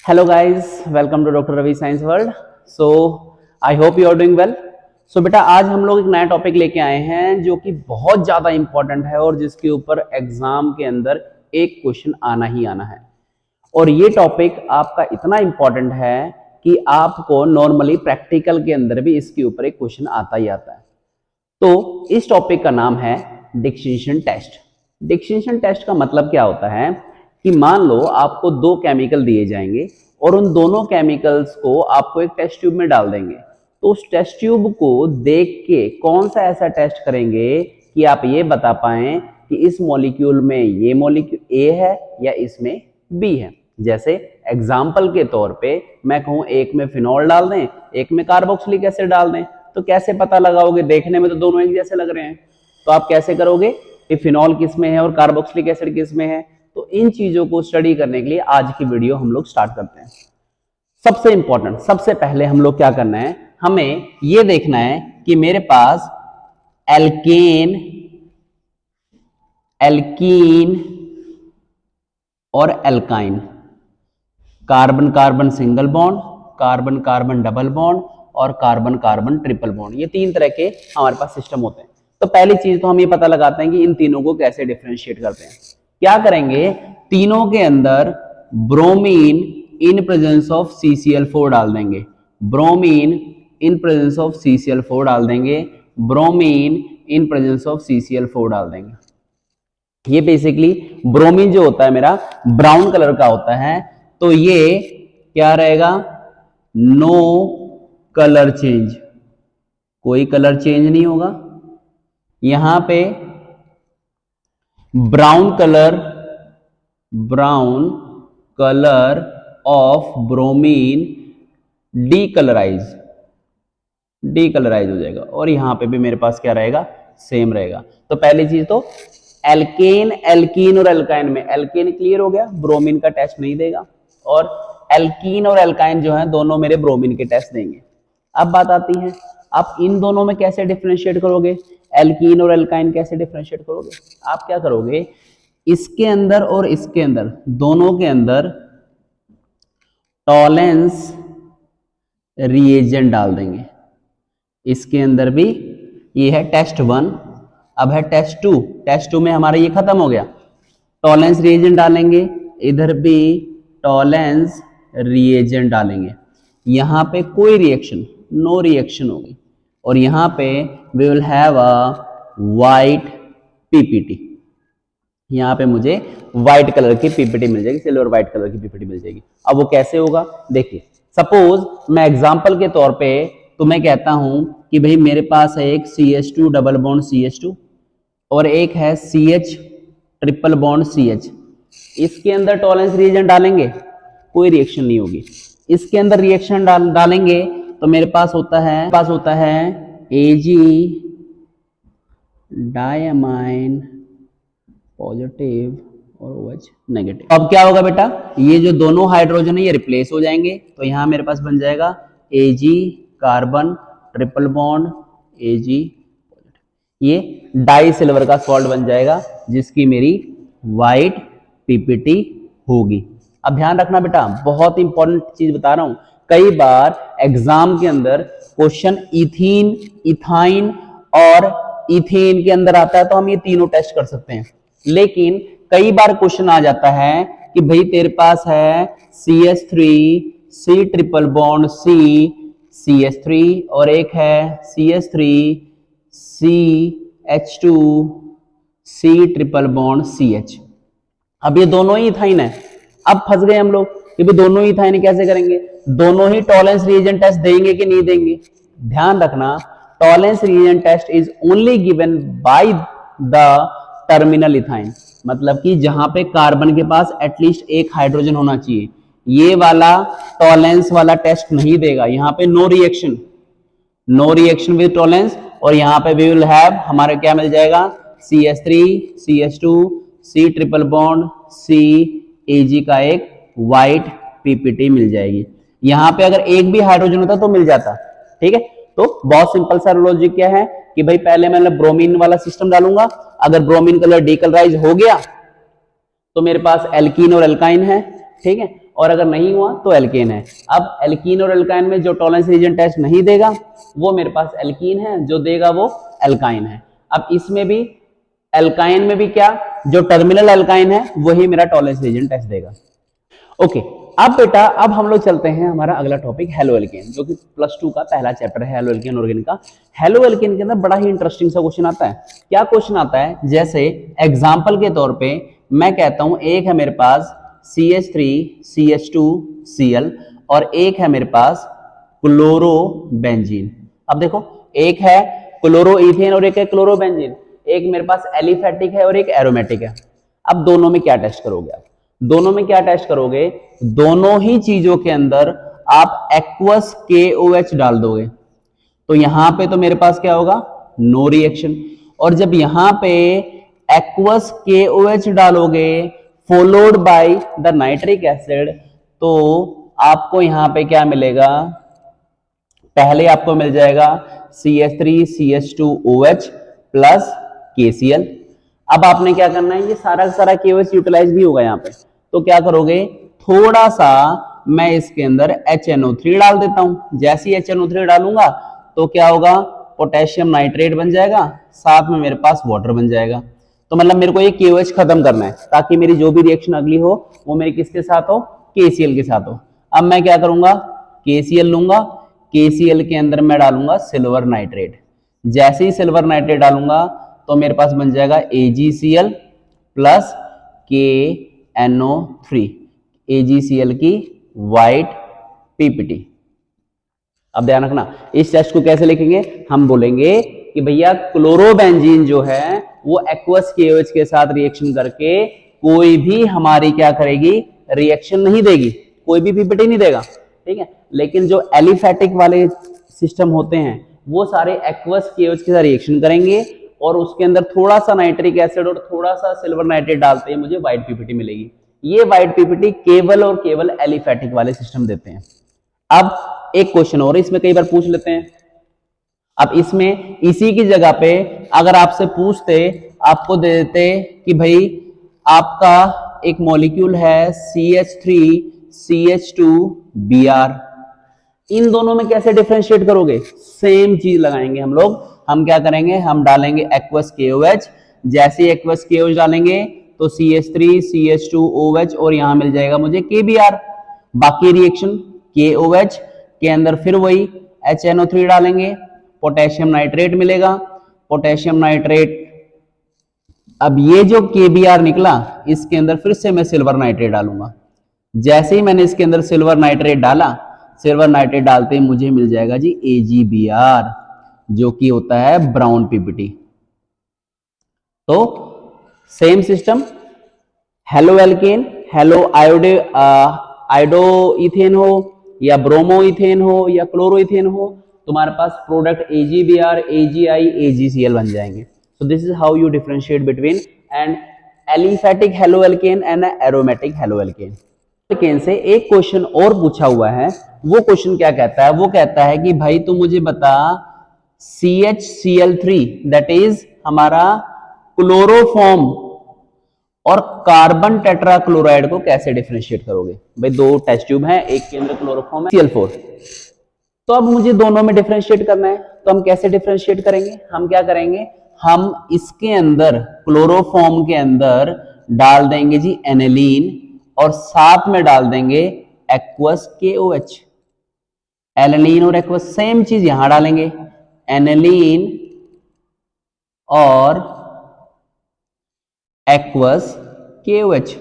Hello guys, welcome to Dr. Ravi Science World. So I hope you are doing well. So बेटा आज हम लोग एक नया टॉपिक लेके आए हैं जो कि बहुत ज़्यादा इंपॉर्टेंट है और जिसके ऊपर एग्जाम के अंदर एक क्वेश्चन आना ही आना है। और ये टॉपिक आपका इतना इंपॉर्टेंट है कि आपको नॉर्मली प्रैक्टिकल के अंदर भी इसके ऊपर एक क्वेश्चन आता ही आता है। तो इस टॉपिक का नाम है डिस्टिंक्शन टेस्ट। डिस्टिंक्शन टेस्ट का मतलब क्या होता है कि मान लो आपको दो केमिकल दिए जाएंगे और उन दोनों केमिकल्स को आपको एक टेस्ट ट्यूब में डाल देंगे। तो उस टेस्ट ट्यूब को देख के कौन सा ऐसा टेस्ट करेंगे कि आप ये बता पाएं कि इस मॉलिक्यूल में ये मॉलिक्यूल ए है या इसमें बी है। जैसे एग्जाम्पल के तौर पे मैं कहूं एक में फिनॉल डाल दें, एक में कार्बोक्सिलिक एसिड डाल दें, तो कैसे पता लगाओगे? देखने में तो दोनों एक जैसे लग रहे हैं, तो आप कैसे करोगे कि फिनॉल किस में है और कार्बोक्सिलिक एसिड किस में है? तो इन चीजों को स्टडी करने के लिए आज की वीडियो हम लोग स्टार्ट करते हैं। सबसे इंपॉर्टेंट, सबसे पहले हम लोग क्या करना है, हमें यह देखना है कि मेरे पास एल्केन, एल्कीन और alkyne, carbon carbon single bond, carbon carbon double bond और कार्बन कार्बन ट्रिपल बॉन्ड, ये तीन तरह के हमारे पास सिस्टम होते हैं। तो पहली चीज तो हम ये पता लगाते हैं कि इन तीनों को कैसे डिफरेंशिएट करते हैं। क्या करेंगे, तीनों के अंदर bromine in presence of CCl4 डाल देंगे, bromine in presence of CCl4 डाल देंगे, bromine in presence of CCl4 डाल देंगे। ये बेसिकली ब्रोमीन जो होता है मेरा ब्राउन कलर का होता है, तो ये क्या रहेगा, नो कलर चेंज, कोई कलर चेंज नहीं होगा। यहां पे brown colour of bromine decolourise हो जाएगा और यहां पे भी मेरे पास क्या रहेगा, सेम रहेगा। तो पहली चीज तो एल्केन, एल्कीन और एल्काइन में एल्केन क्लियर हो गया, ब्रोमीन का टेस्ट नहीं देगा, और एल्कीन और एल्काइन जो है दोनों मेरे ब्रोमीन के टेस्ट देंगे। अब बात आती है, आप इन दोनों में कैसे डिफरेंशिएट करोगे, एल्कीन और एल्काइन कैसे डिफरेंशिएट करोगे? आप क्या करोगे, इसके अंदर और इसके अंदर, दोनों के अंदर टॉलेंस रिएजेंट डाल देंगे। इसके अंदर भी ये है टेस्ट 1, अब है टेस्ट 2। टेस्ट 2 में हमारा ये खत्म हो गया, टॉलेंस रिएजेंट डालेंगे, इधर भी टॉलेंस रिएजेंट डालेंगे। यहां पे कोई रिएक्शन, नो रिएक्शन होगी, और यहां पे we will have a white PPT. यहां पे मुझे व्हाइट कलर की पीपीटी मिल जाएगी, सिल्वर व्हाइट कलर की पीपीटी मिल जाएगी। अब वो कैसे होगा, देखिए सपोज मैं एग्जांपल के तौर पे तो मैं कहता हूं कि भाई मेरे पास है एक CH2 डबल बॉन्ड CH2 और एक है CH ट्रिपल बॉन्ड CH। इसके अंदर टॉलेंस रिएजेंट डालेंगे, कोई रिएक्शन नहीं होगी। इसके अंदर रिएक्शन डालेंगे तो मेरे पास होता है Ag डायमाइन पॉजिटिव और OH नेगेटिव। अब क्या होगा बेटा, ये जो दोनों हाइड्रोजन है ये रिप्लेस हो जाएंगे, तो यहां मेरे पास बन जाएगा Ag carbon triple bond Ag, ये डाई सिल्वर का सॉल्ट बन जाएगा जिसकी मेरी व्हाइट पीपीटी होगी। अब ध्यान रखना बेटा, बहुत इंपॉर्टेंट चीज बता रहा हूं, कई बार एग्जाम के अंदर क्वेश्चन इथीन, इथाइन और इथेन के अंदर आता है, तो हम ये तीनों टेस्ट कर सकते हैं। लेकिन कई बार क्वेश्चन आ जाता है कि भाई तेरे पास है CH3 C triple bond C CH3 और एक है CH3 CH2 C triple bond CH। अब ये दोनों ही इथाइन है। अब फंस गए हम लोग कि भाई दोनों ही इथाइन कैसे करेंगे, दोनों ही टॉलेंस रिएजेंट टेस्ट देंगे कि नहीं देंगे? ध्यान रखना, Tollens reagent test is only given by the terminal ethyne, मतलब कि जहां पे कार्बन के पास एटलीस्ट एक हाइड्रोजन होना चाहिए। ये वाला टॉलेंस वाला टेस्ट नहीं देगा, यहाँ पे नो रिएक्शन विद टॉलेंस, और यहाँ पे वी विल हैव, हमारे क्या मिल जाएगा, CH3 CH2 C triple bond C Ag का एक व्हाइट पीपीटी मिल जाएगी। यहां पे अगर एक भी हाइड्रोजन होता तो मिल जाता, ठीक है। तो बहुत सिंपल सा लॉजिक क्या है कि भाई पहले मैं ब्रोमीन वाला सिस्टम डालूंगा, अगर ब्रोमीन कलर डीकलराइज हो गया तो मेरे पास एल्कीन और एल्काइन है, ठीक है, और अगर नहीं हुआ तो एल्केन है। अब एल्कीन और एल्काइन में जो टॉलरेंस रीजन टेस्ट नहीं देगा वो मेरे पास एल्कीन है, जो देगा वो एल्काइन है। अब इसमें भी एल्काइन में भी क्या, जो टर्मिनल एल्काइन है वही मेरा टॉलरेंस रीजन टेस्ट देगा। ओके, अब बेटा अब हम लोग चलते हैं हमारा अगला टॉपिक हेलो एल्केन, जो कि +2 का पहला चैप्टर है हेलो एल्केन ऑर्गेनिक का। हेलो एल्केन के अंदर बड़ा ही इंटरेस्टिंग सा क्वेश्चन आता है। क्या क्वेश्चन आता है, जैसे एग्जांपल के तौर पे मैं कहता हूं एक है मेरे पास CH3 CH2 Cl और एक है मेरे पास क्लोरोबेंजीन। अब देखो एक है क्लोरोइथेन और एक है क्लोरोबेंजीन, एक मेरे पास एलिफेटिक है और एक एरोमेटिक है। अब दोनों में क्या टेस्ट करोगे आप? दोनों में क्या टेस्ट करोगे? दोनों ही चीजों के अंदर आप एक्वस KOH डाल दोगे, तो यहां पे तो मेरे पास क्या होगा, नो रिएक्शन। और जब यहां पे एक्वस KOH डालोगे followed by the nitric acid, तो आपको यहां पे क्या मिलेगा, पहले आपको मिल जाएगा CH3 CH2OH प्लस KCl। अब आपने क्या करना है, ये सारा का सारा KOH यूटिलाइज भी होगा यहाँ पे, तो क्या करोगे, थोड़ा सा मैं इसके अंदर HNO3 डाल देता हूं। जैसे ही HNO3 डालूंगा तो क्या होगा, पोटेशियम नाइट्रेट बन जाएगा, साथ में मेरे पास वाटर बन जाएगा। तो मतलब मेरे को ये KOH खत्म करना है ताकि मेरी जो भी रिएक्शन अगली हो वो मेरी किसके साथ हो, KCl के साथ हो। अब मैं क्या करूंगा, KCl लूंगा, KCl के अंदर मैं डालूंगा सिल्वर नाइट्रेट। जैसे ही सिल्वर नाइट्रेट डालूंगा तो मेरे पास बन जाएगा AgCl प्लस KNO3, AgCl की व्हाइट PPT। अब ध्यान रखना, इस टेस्ट को कैसे लिखेंगे, हम बोलेंगे कि भैया क्लोरोबेंजीन जो है वो एक्वस KOH के साथ रिएक्शन करके कोई भी हमारी क्या करेगी, रिएक्शन नहीं देगी, कोई भी PPT नहीं देगा, ठीक है। लेकिन जो एलिफेटिक वाले सिस्टम होते हैं वो सारे एक्वस KOH के साथ रिएक्शन करेंगे और उसके अंदर थोड़ा सा नाइट्रिक एसिड और थोड़ा सा सिल्वर नाइट्रेट डालते हैं, मुझे व्हाइट PPT मिलेगी। ये व्हाइट PPT केवल और केवल एलिफेटिक वाले सिस्टम देते हैं। अब एक क्वेश्चन और इसमें कई बार पूछ लेते हैं। अब इसमें इसी की जगह पे अगर आपसे पूछते, आपको दे देते कि भाई आपका एक मॉलिक्यूल है CH3 CH2Br, इन दोनों में कैसे डिफरेंशिएट करोगे, सेम चीज लगाएंगे हम लोग। हम क्या करेंगे, हम डालेंगे एक्वस KOH, जैसे एक्वस KOH डालेंगे तो CH3 CH2OH और यहां मिल जाएगा मुझे KBr। बाकी रिएक्शन KOH के अंदर फिर वही HNO3 डालेंगे, पोटेशियम नाइट्रेट मिलेगा, पोटेशियम नाइट्रेट। अब ये जो KBr निकला इसके अंदर फिर से मैं सिल्वर नाइट्रेट डालूंगा। जैसे ही मैंने इसके अंदर सिल्वर नाइट्रेट डाला, सिल्वर नाइट्रेट डालते ही मुझे मिल जाएगा जी AgBr, जो कि होता है ब्राउन PPT। तो same system, haloalkane, halo iodoethane हो या ब्रोमोइथेन हो या क्लोरोइथेन हो, तुम्हारे पास प्रोडक्ट AgBr, AgI, AgCl बन जाएंगे। So this is how you differentiate between an aliphatic haloalkane and an aromatic haloalkane। Alkane से एक क्वेश्चन और पूछा हुआ है, वो क्वेश्चन क्या कहता है, वो कहता है कि भाई तू मुझे बता CHCl3 दैट इज हमारा क्लोरोफॉर्म और कार्बन टेट्राक्लोराइड को कैसे डिफरेंशिएट करोगे। भाई दो टेस्ट ट्यूब हैं, एक के अंदर क्लोरोफॉर्म है Cl4, तो अब मुझे दोनों में डिफरेंशिएट करना है, तो हम कैसे डिफरेंशिएट करेंगे, हम क्या करेंगे, हम इसके अंदर क्लोरोफॉर्म के अंदर डाल देंगे जी एनिलीन और साथ में डाल देंगे एक्वस KOH। एनिलीन और एक्वस सेम चीज यहां डालेंगे, एनिलीन और एक्वस KOH।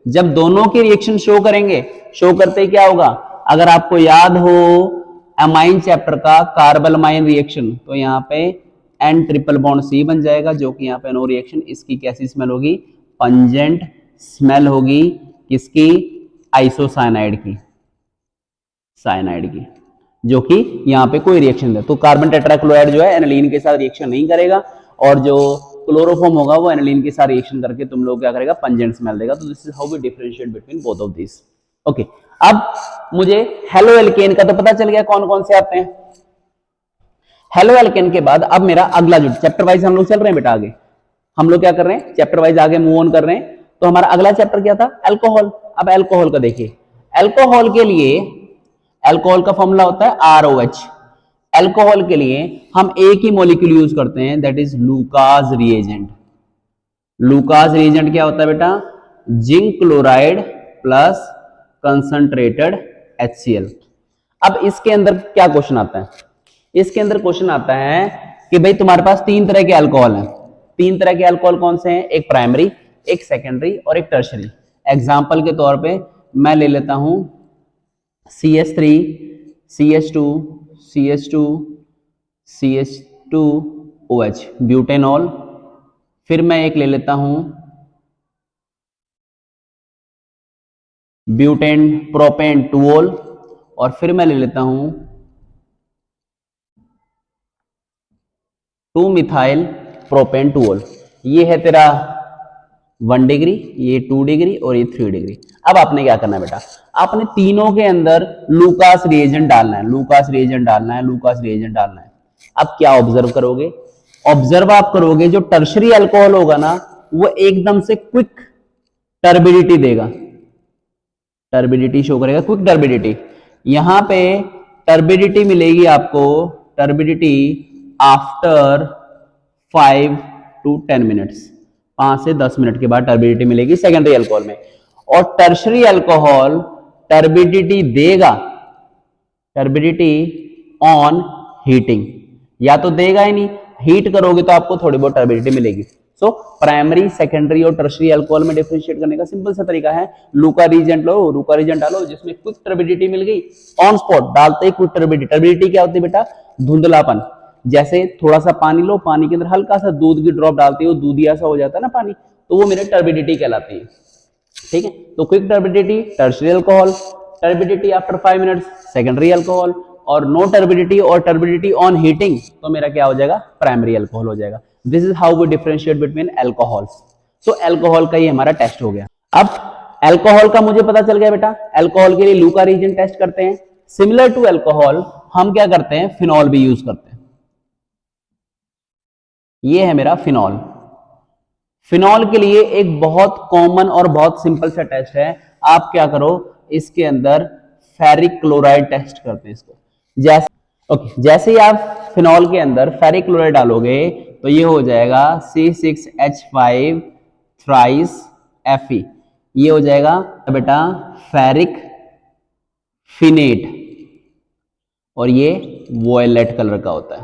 जब दोनों की रिएक्शन शो करेंगे, शो करते ही क्या होगा, अगर आपको याद हो अमाइन चैप्टर का कार्बलमाइन रिएक्शन, तो यहाँ पे N ट्रिपल बॉन्ड C बन जाएगा, जो कि यहाँ पे नो रिएक्शन। इसकी कैसी स्मेल होगी, पंजेंट स्मेल होगी, किसकी, आइसोसाइनाइड की, साइनाइड की, जो कि यहाँ पे कोई रिएक्शन है। तो कार्बन टेट्राक्लोराइड जो है एनिलीन के साथ रिएक्शन नहीं करेगा और जो क्लोरोफॉर्म होगा वो एनिलीन के साथ रिएक्शन करके तुम लोग क्या करेगा, पंजेंट स्मेल देगा। तो this is how we differentiate between both of this. Okay, अब मुझे हेलो एल्केन का तो पता चल गया कौन कौन से आते हैं। हेलो एल्केन के बाद अब मेरा अगला जो चैप्टर वाइज हम लोग चल रहे हैं बेटा, आगे हम लोग क्या कर रहे हैं, चैप्टर वाइज आगे मूव ऑन कर रहे हैं। तो हमारा अगला चैप्टर क्या था, अल्कोहल। अब अल्कोहल का देखिए, अल्कोहल के लिए, अल्कोहल का फॉर्मूला होता है ROH। अल्कोहल के लिए हम एक ही मॉलिक्यूल यूज करते हैं, that is Lucas reagent. Lucas reagent क्या होता है बेटा? Zinc chloride plus concentrated HCl। अब इसके अंदर क्या क्वेश्चन आता है? इसके अंदर क्वेश्चन आता है कि भाई तुम्हारे पास तीन तरह के अल्कोहल हैं। तीन तरह के अल्कोहल कौन से हैं? एक प्राइमरी, एक सेकेंडरी और एक टर्शरी। एग्जाम्पल के तौर पे मैं ले लेता हूं CH3, CH2, CH2, CH2OH, butanol. फिर मैं एक ले लेता हूं ब्यूटेन प्रोपेन टूओल, और फिर मैं ले लेता हूं 2-मिथाइल प्रोपेन टूओल। ये है तेरा 1 डिग्री, ये 2 डिग्री और ये 3 डिग्री। अब आपने क्या करना है बेटा? आपने तीनों के अंदर लूकास रिएजेंट डालना है, लूकास रिएजेंट डालना है, लूकास रिएजेंट डालना है। अब क्या ऑब्जर्व करोगे? ऑब्जर्व आप करोगे जो टर्शरी अल्कोहल होगा ना, वो एकदम से क्विक टर्बिडिटी देगा, टर्बिडिटी शो करेगा, क्विक टर्बिडिटी। यहां पे टर्बिडिटी मिलेगी आपको, टर्बिडिटी आफ्टर 5 to 10 मिनट्स, 5 से 10 मिनट के बाद टर्बिडिटी मिलेगी सेकेंडरी अल्कोहल में। और टर्शरी अल्कोहल टर्बिडिटी देगा, टर्बिडिटी ऑन हीटिंग, या तो देगा ही नहीं, हीट करोगे तो आपको थोड़ी बहुत टर्बिडिटी मिलेगी। सो प्राइमरी, सेकेंडरी और टर्शरी अल्कोहल में डिफरेंशिएट करने का सिंपल सा तरीका है, लूका रीजेंट लो, लूका रीजेंट डालो जिसमें क्विक टर्बिडिटी मिल गई, ऑन स्पॉट डालते ही क्विक टर्बिडिटी। टर्बिडिटी क्या होती है बेटा? धुंधलापन। जैसे थोड़ा सा पानी लो, पानी के अंदर हल्का सा दूध की ड्रॉप डालती हो, दूधिया सा हो जाता है ना पानी, तो वो मेरे टर्बिडिटी कहलाती है। ठीक है, तो quick turbidity tertiary alcohol, turbidity after 5 minutes secondary alcohol, और नो टर्बिडिटी और टर्बिडिटी ऑन हीटिंग तो मेरा क्या हो जाएगा? प्राइमरी अल्कोहल हो जाएगा। This is how we differentiate between alcohols. So alcohol का ये हमारा टेस्ट हो गया। अब अल्कोहल का मुझे पता चल गया बेटा, अल्कोहल के लिए लूका रीजन टेस्ट करते हैं। सिमिलर टू अल्कोहल हम क्या करते हैं? फिनॉल भी यूज करते हैं। ये है मेरा फिनॉल। फिनॉल के लिए एक बहुत कॉमन और बहुत सिंपल सा टेस्ट है। आप क्या करो, इसके अंदर फेरिक क्लोराइड टेस्ट करते हैं इसको। जैसे ही आप फिनॉल के अंदर फेरिक क्लोराइड डालोगे तो ये हो जाएगा C6H5 थ्राइस Fe। ये हो जाएगा बेटा फेरिक फिनेट, और ये वॉयलेट कलर का होता है।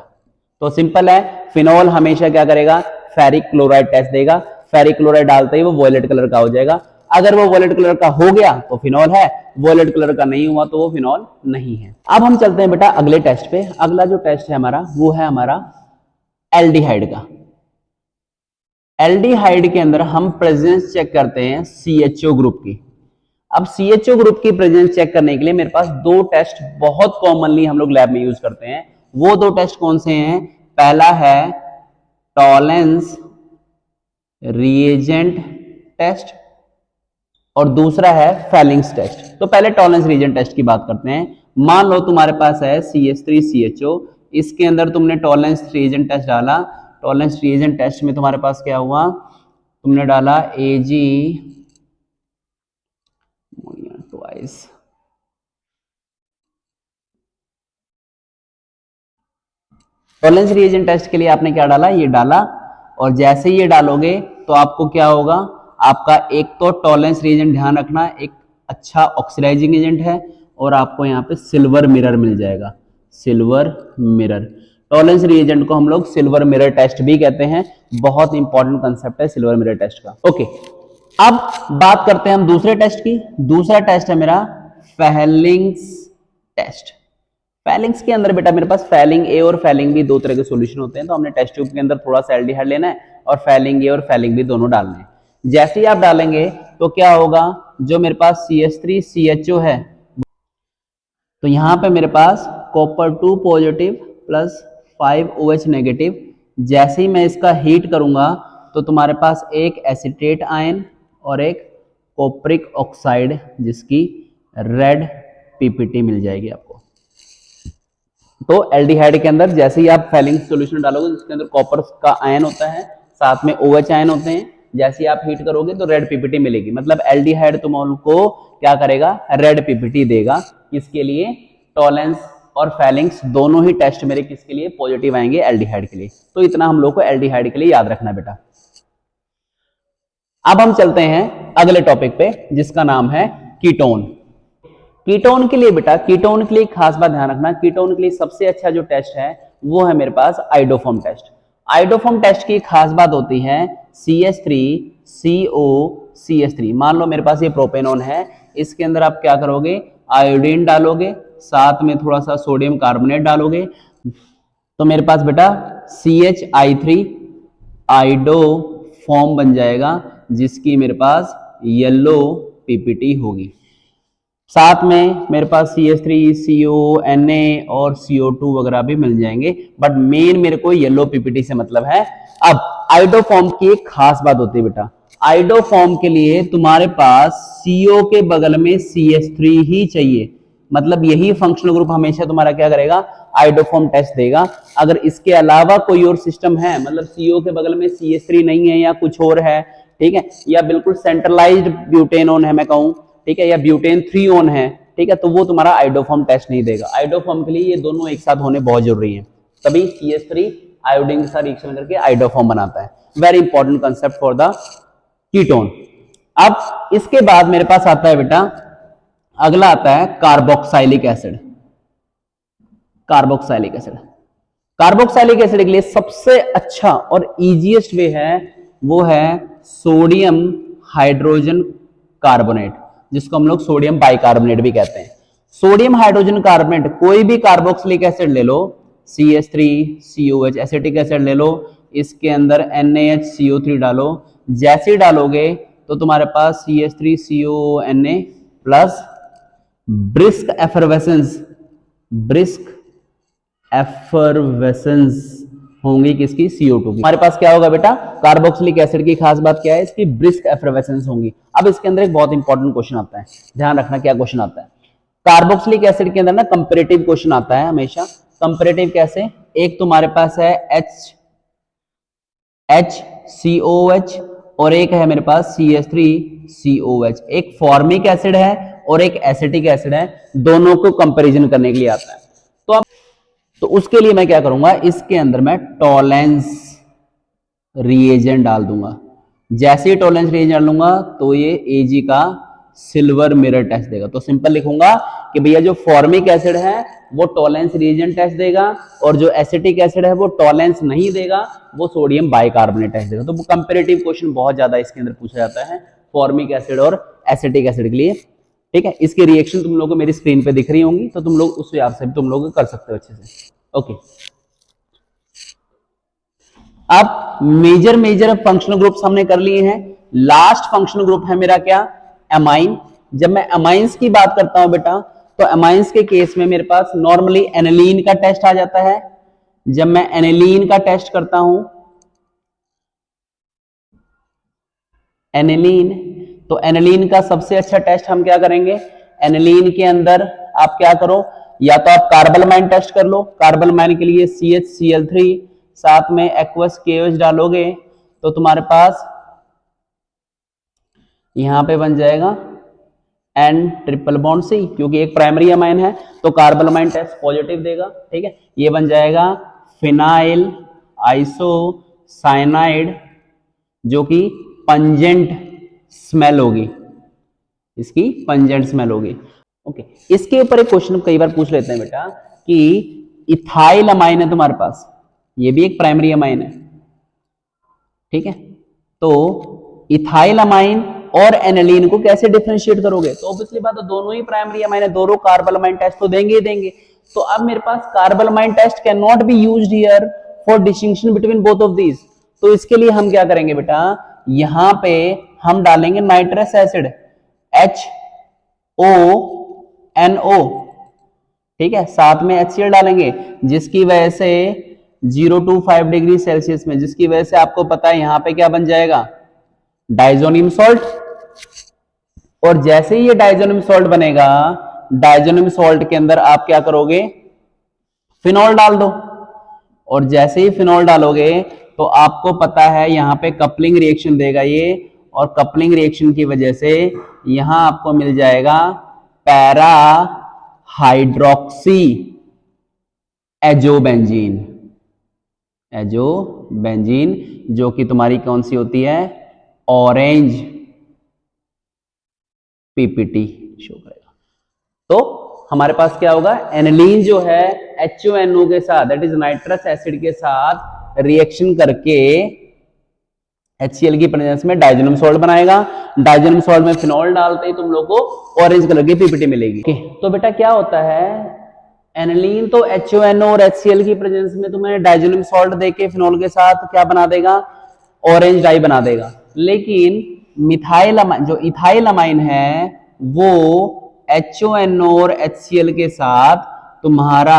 तो सिंपल है, फिनॉल हमेशा क्या करेगा? फेरिक क्लोराइड टेस्ट देगा। फेरिक क्लोराइड डालते ही वो वॉयलेट कलर का हो जाएगा। अगर वो वॉयलेट कलर का हो गया तो फिनॉल है, वॉयलेट कलर का नहीं हुआ तो वो फिनॉल नहीं है। अब हम चलते हैं बेटा अगले टेस्ट पे। अगला जो टेस्ट है हमारा, वो है हमारा एल्डिहाइड का। एल्डिहाइड के अंदर हम प्रेजेंस चेक करते हैं CHO ग्रुप की। अब CHO ग्रुप की प्रेजेंस चेक करने के लिए मेरे पास दो टेस्ट बहुत कॉमनली हम लोग लैब में यूज करते हैं। वो दो टेस्ट कौन से हैं? पहला है टॉलेंस रिएजेंट टेस्ट और दूसरा है फेलिंग्स टेस्ट। तो पहले टॉलेंस रिएजेंट टेस्ट की बात करते हैं। मान लो तुम्हारे पास है CH3CHO, इसके अंदर तुमने टॉलेंस रिएजेंट टेस्ट डाला। टॉलेंस रिएजेंट टेस्ट में तुम्हारे पास क्या हुआ? तुमने डाला Ag twice, Tollens reagent test के लिए आपने क्या डाला? ये डाला। और जैसे ये डालोगे तो आपको क्या होगा? आपका एक तो टॉलेंस रिएजेंट, ध्यान रखना, एक अच्छा ऑक्सीडाइजिंग एजेंट है, और आपको यहाँ पे सिल्वर मिरर मिल जाएगा। सिल्वर मिरर, टॉलेंस रिएजेंट को हम लोग सिल्वर मिरर टेस्ट भी कहते हैं। बहुत इंपॉर्टेंट कंसेप्ट है सिल्वर मिरर टेस्ट का। ओके, अब बात करते हैं हम दूसरे टेस्ट की। दूसरा टेस्ट है मेरा फेलिंग्स टेस्ट। फेलिंग्स के अंदर बेटा मेरे पास फेलिंग ए और फेलिंग बी दो तरह के सॉल्यूशन होते हैं। तो हमने टेस्ट ट्यूब के अंदर थोड़ा सा एल्डिहाइड लेना है और फेलिंग ए और फेलिंग बी दोनों डालने हैं। जैसे ही आप डालेंगे तो क्या होगा? जो मेरे पास CH3CHO है, तो यहां पे मेरे पास copper 2 positive plus 5 OH negative. जैसे ही मैं इसका हीट करूंगा तो तुम्हारे पास एक एसिटेट आयन और एक कॉपरिक ऑक्साइड जिसकी रेड PPT मिल जाएगी आपको। तो एल्डिहाइड के अंदर जैसे ही आप फेलिंग सॉल्यूशन डालोगे जिसके अंदर कॉपर का आयन होता है, साथ में OH आयन होते हैं, जैसे ही आप हीट करोगे तो रेड पीपीटी मिलेगी, मतलब एल्डिहाइड तुमको क्या करेगा, रेड पीपीटी देगा। किसके लिए, टॉलेंस और फैलिंग्स दोनों ही टेस्ट मेरे किसके लिए पॉजिटिव आएंगे, एल्डिहाइड के लिए। तो इतना हम लोग को एल्डिहाइड के लिए याद रखना बेटा। अब हम चलते हैं अगले टॉपिक पे जिसका नाम है कीटोन। कीटोन के लिए बेटा, कीटोन के लिए खास बात ध्यान रखना, कीटोन के लिए सबसे अच्छा जो टेस्ट है वो है मेरे पास आइडोफॉर्म टेस्ट। आइडोफॉर्म टेस्ट की खास बात होती है CH3COCH3। मान लो मेरे पास ये प्रोपेनॉन है, इसके अंदर आप क्या करोगे, आयोडीन डालोगे, साथ में थोड़ा सा सोडियम कार्बोनेट डालोगे, तो मेरे पास बेटा CH3 आइडो फॉर्म बन जाएगा, जिसकी मेरे पास येलो पीपीटी होगी। साथ में मेरे पास CH3 CONA और CO2 वगैरह भी मिल जाएंगे, बट मेन मेरे को येलो पीपीटी से मतलब है। अब आइडोफॉर्म की एक खास बात होती है बेटा, आइडोफॉर्म के लिए तुम्हारे पास CO के बगल में CH3 ही चाहिए, मतलब यही फंक्शनल ग्रुप हमेशा तुम्हारा क्या करेगा, आइडोफॉर्म टेस्ट देगा। अगर इसके अलावा कोई और सिस्टम है, मतलब CO के बगल में CH3 नहीं है या कुछ और है, ठीक है, या बिल्कुल सेंट्रलाइज्ड ब्यूटेनोन है मैं कहूं, ठीक है, या ब्यूटेन 3 ऑन है, ठीक है, तो वो तुम्हारा आइडोफॉर्म टेस्ट नहीं देगा। आइडोफॉर्म के लिए ये दोनों एक साथ होने बहुत जरूरी है, तभी CH3 आयोडीन के साथ रिएक्शन करके आइडोफॉर्म बनाता है। Very important concept for the ketone. अब इसके बाद मेरे पास आता है बेटा, अगला आता है कार्बोक्साइलिक एसिड। कार्बोक्साइलिक एसिड, कार्बोक्साइलिक एसिड के लिए सबसे अच्छा और इजीएस्ट वे है वो है सोडियम हाइड्रोजन कार्बोनेट, जिसको हम लोग सोडियम बाइकार्बोनेट भी कहते हैं। सोडियम हाइड्रोजन कार्बोनेट, कोई भी कार्बोक्सिलिक एसिड ले लो, CH3COH एसिटिक एसिड ले लो, इसके अंदर NaHCO3 डालो, जैसे डालोगे तो तुम्हारे पास CH3CONA प्लस ब्रिस्क एफरवेसेंस होंगी किसकी, CO2 की। हमारे पास क्या होगा बेटा, कार्बोक्सिलिक एसिड की खास बात क्या है, इसकी ब्रिस्क एफरवेसेंस होंगी। अब इसके अंदर एक बहुत इंपॉर्टेंट क्वेश्चन आता है, ध्यान रखना क्या क्वेश्चन आता है। कार्बोक्सिलिक एसिड के अंदर ना कंपैरेटिव क्वेश्चन आता है हमेशा। कंपैरेटिव कैसे, एक तुम्हारे पास है HCOH और एक है मेरे पास CH3COH, एक फॉर्मिक एसिड है और एक एसिटिक एसिड है, दोनों को कंपैरिजन करने के लिए आता है। तो उसके लिए मैं क्या करूंगा, इसके अंदर मैं टॉलेंस रिएजेंट डाल दूंगा। जैसे ही टॉलेंस रिएजेंट डालूंगा तो ये AG का सिल्वर मिरर टेस्ट देगा। तो सिंपल लिखूंगा कि भैया जो फॉर्मिक एसिड है वो टॉलेंस रिएजेंट टेस्ट देगा, और जो एसिटिक एसिड है वो टॉलेंस नहीं देगा, वो सोडियम बाइकार्बोनेट टेस्ट देगा। तो वो कंपैरेटिव क्वेश्चन बहुत ज्यादा इसके अंदर पूछा जाता है फॉर्मिक एसिड और एसिटिक एसिड के लिए, ठीक है। इसकी रिएक्शन तुम लोगों को मेरी स्क्रीन पे दिख रही होंगी, तो तुम लोग उस हिसाब से भी तुम लोग कर सकते हो अच्छे से, ओके। अब मेजर फंक्शनल ग्रुप्स हमने कर लिए हैं। लास्ट फंक्शनल ग्रुप है मेरा क्या, एमाइन। जब मैं एमाइंस की बात करता हूं बेटा, तो एमाइंस के केस में मेरे पास नॉर्मली एनिलीन का टेस्ट आ जाता है। जब मैं एनिलीन का टेस्ट करता हूं, एनिलीन, तो एनिलीन का सबसे अच्छा टेस्ट हम क्या करेंगे, एनिलीन के अंदर आप क्या करो, या तो आप कार्बलमाइन टेस्ट कर लो। कार्बलमाइन के लिए CHCl3 साथ में एक्वस KOH डालोगे तो तुम्हारे पास यहां पे बन जाएगा N ट्रिपल बॉन्ड C, क्योंकि एक प्राइमरी अमाइन है तो कार्बलमाइन टेस्ट पॉजिटिव देगा, ठीक है। ये बन जाएगा फिनाइल आइसोसाइनाइड, जो कि पंजेंट स्मेल होगी, इसकी पंजेंट स्मेल होगी, ओके। इसके ऊपर एक क्वेश्चन कई बार पूछ लेते हैं बेटा कि इथाइल अमाइन है तुम्हारे पास, ये भी एक प्राइमरी अमाइन है, ठीक है। तो इथाइल अमाइन और एनिलीन को कैसे डिफरेंशिएट करोगे, तो ऑब्वियसली बात है दोनों ही प्राइमरी अमाइन है, दोनों कार्बलमाइन टेस्ट तो देंगे ही देंगे। तो अब मेरे पास carbylamine test can not be used here for distinction between both of these. तो इसके लिए हम क्या करेंगे बेटा, यहां पे हम डालेंगे नाइट्रस एसिड HONO, ठीक है, साथ में HCl डालेंगे, जिसकी वजह से 0 to 5 डिग्री सेल्सियस में, जिसकी वजह से आपको पता है यहां पे क्या बन जाएगा, डाइजोनियम सॉल्ट। और जैसे ही ये डाइजोनियम सॉल्ट बनेगा, डाइजोनियम सॉल्ट के अंदर आप क्या करोगे, फिनॉल डाल दो, और जैसे ही फिनॉल डालोगे तो आपको पता है यहाँ पे कपलिंग रिएक्शन देगा ये, और कपलिंग रिएक्शन की वजह से यहां आपको मिल जाएगा पैरा हाइड्रोक्सी एजोबेंजीन, एजोबेंजीन, जो कि तुम्हारी कौन सी होती है, ऑरेंज पीपीटी शो करेगा। तो हमारे पास क्या होगा, एनिलीन जो है HONO के साथ, दैट इज नाइट्रस एसिड के साथ रिएक्शन करके HCl की प्रेजेंस में डाइजेनम सॉल्ट बनाएगा। डाइजेनम सॉल्ट में फिनॉल डालते ही तुम लोग को ऑरेंज कलर की पीपीटी मिलेगी। तो बेटा क्या होता है, एनिलीन तो HONO और HCl की प्रेजेंस में तुम्हें डाइजेनम सॉल्ट देके फिनॉल के साथ क्या बना देगा, ऑरेंज डाई बना देगा। लेकिन मिथाइल अमाइन, जो इथाइल अमाइन है, वो HONO और HCl के साथ तुम्हारा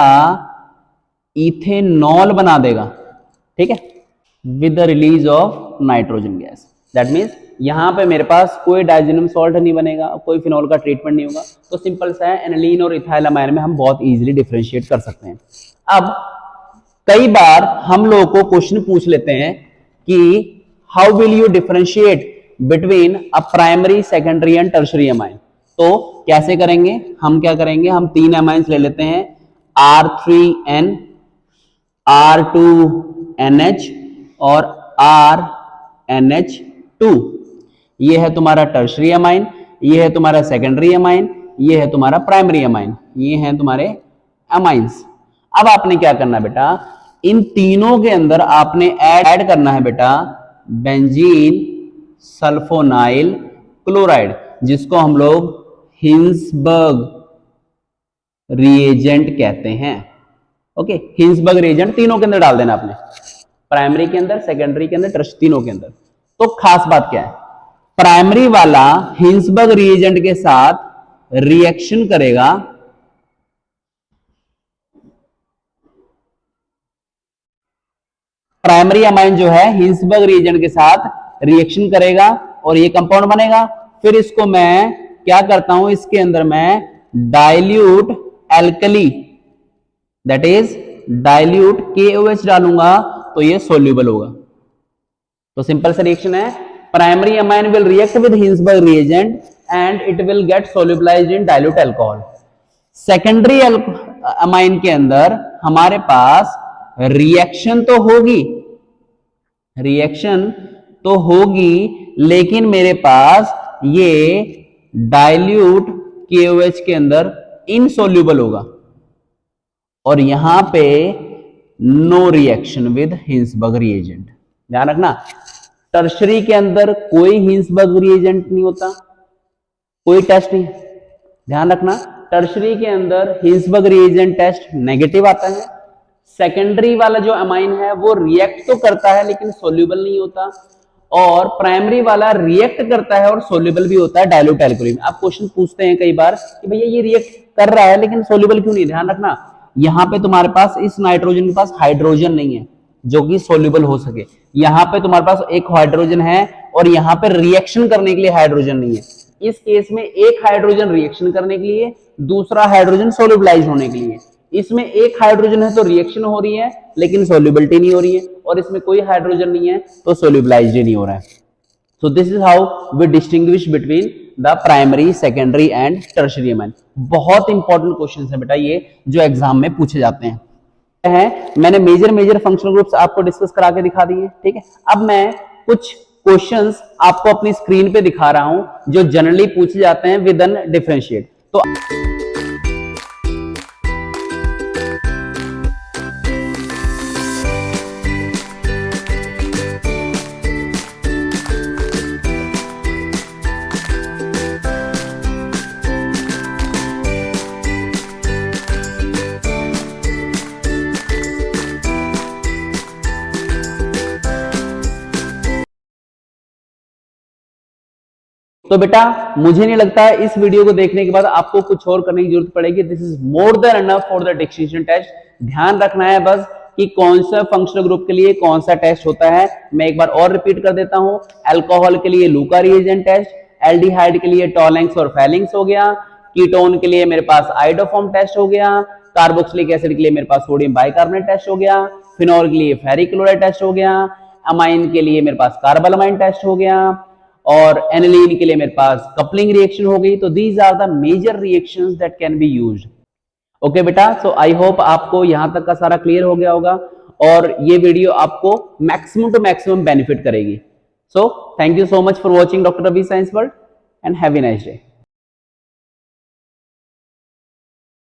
इथेनॉल बना देगा, ठीक है, with the release of nitrogen gas. That means यहां पे मेरे पास कोई डाइजेनम सॉल्ट नहीं बनेगा, कोई फिनॉल का ट्रीटमेंट नहीं होगा। तो सिंपल सा है, एनिलीन और इथाइल अमाइन में हम बहुत इजीली डिफरेंशिएट कर सकते हैं। अब कई बार हम लोगों को क्वेश्चन पूछ लेते हैं कि how will you differentiate between a primary, secondary and tertiary amine. तो कैसे करेंगे, हम क्या करेंगे, हम 3 अमाइंस ले लेते हैं, R3N, R2NH और RNH2। ये है तुम्हारा टर्शरी अमाइन, ये है तुम्हारा सेकेंडरी अमाइन, ये है तुम्हारा प्राइमरी अमाइन, ये हैं तुम्हारे अमाइंस। अब आपने क्या करना है बेटा, इन तीनों के अंदर आपने ऐड करना है बेटा बेंजीन सल्फोनाइल क्लोराइड, जिसको हम लोग हिंसबर्ग रिएजेंट कहते हैं। ओके, हिंसबर्ग रिएजेंट तीनों के अंदर डाल देना आपने, प्राइमरी के अंदर, सेकेंडरी के अंदर, टर्शरी, तीनों के अंदर। तो खास बात क्या है, प्राइमरी वाला हिंसबर्ग रिएजेंट के साथ रिएक्शन करेगा, प्राइमरी अमाइन जो है हिंसबर्ग रिएजेंट के साथ रिएक्शन करेगा और ये कंपाउंड बनेगा। फिर इसको मैं क्या करता हूं, इसके अंदर मैं dilute alkali, that is dilute KOH डालूंगा, तो ये सोल्यूबल होगा। तो सिंपल सा रिएक्शन है, primary amine will react with Hinsberg reagent and it will get solubilised in dilute alcohol. Secondary amine के अंदर हमारे पास रिएक्शन तो होगी, रिएक्शन तो होगी, लेकिन मेरे पास ये डाइल्यूट KOH के अंदर इनसोल्यूबल होगा, और यहां पे no reaction with Hinsberg reagent. ध्यान रखना, टर्शरी के अंदर कोई हिंसबर्ग रिएजेंट नहीं होता, कोई टेस्ट नहीं। ध्यान रखना, टर्शरी के अंदर हिंसबर्ग रिएजेंट टेस्ट नेगेटिव आता है। सेकेंडरी वाला जो अमाइन है वो रिएक्ट तो करता है लेकिन सोल्यूबल नहीं होता, और प्राइमरी वाला रिएक्ट करता है और सोल्यूबल भी होता है डाइल्यूट अल्कोहल में। आप क्वेश्चन पूछते हैं कई बार कि भैया ये रिएक्ट कर रहा है लेकिन सोल्यूबल क्यों नहीं। ध्यान रखना, यहां पे तुम्हारे पास इस नाइट्रोजन के पास हाइड्रोजन नहीं है जो कि सोल्यूबल हो सके। यहां पे तुम्हारे पास एक हाइड्रोजन है और यहां पे रिएक्शन करने के लिए हाइड्रोजन नहीं है। इस केस में एक हाइड्रोजन रिएक्शन करने के लिए, दूसरा हाइड्रोजन सोल्यूबलाइज होने के लिए। इसमें एक हाइड्रोजन है तो रिएक्शन हो रही है लेकिन सोल्यूबिलिटी नहीं हो रही है, और इसमें कोई हाइड्रोजन नहीं है तो सोल्यूबलाइज्ड नहीं हो रहा है। So this is how we distinguish between the primary, secondary and tertiary amine. बहुत इंपॉर्टेंट क्वेश्चन है बेटा ये, जो एग्जाम में पूछे जाते हैं। मैंने मेजर फंक्शनल ग्रुप्स आपको डिस्कस करा के दिखा दिए, ठीक है। अब मैं कुछ क्वेश्चंस आपको अपनी स्क्रीन पे दिखा रहा हूं जो जनरली पूछे जाते हैं विद एन डिफरेंशिएट। तो तो बेटा मुझे नहीं लगता है इस वीडियो को देखने के बाद आपको कुछ और करने की जरूरत पड़ेगी। This is more than enough for the distinction test. ध्यान रखना है बस कि कौन सा फंक्शनल ग्रुप के लिए कौन सा टेस्ट होता है। मैं एक बार और रिपीट कर देता हूं, अल्कोहल के लिए लूका रिएजेंट टेस्ट, एल्डिहाइड के लिए टॉलेंक्स और फैलिंक्स हो गया, कीटोन के लिए मेरे पास आइडोफॉर्म टेस्ट हो गया, कार्बोक्सिलिक एसिड के लिए मेरे पास सोडियम बाइकार्बोनेट टेस्ट हो गया, फिनॉल के लिए फेरिक क्लोराइड टेस्ट हो गया, अमाइन के लिए मेरे पास कार्बालमाइन टेस्ट हो गया, और एनिलीन के लिए मेरे पास कपलिंग रिएक्शन हो गई। तो these are the major reactions that can be used. Okay बेटा, सो आई होप आपको यहां तक का सारा क्लियर हो गया होगा, और ये वीडियो आपको मैक्सिमम टू मैक्सिमम बेनिफिट करेगी। So thank you so much for watching doctor Ravi science world and have a nice day.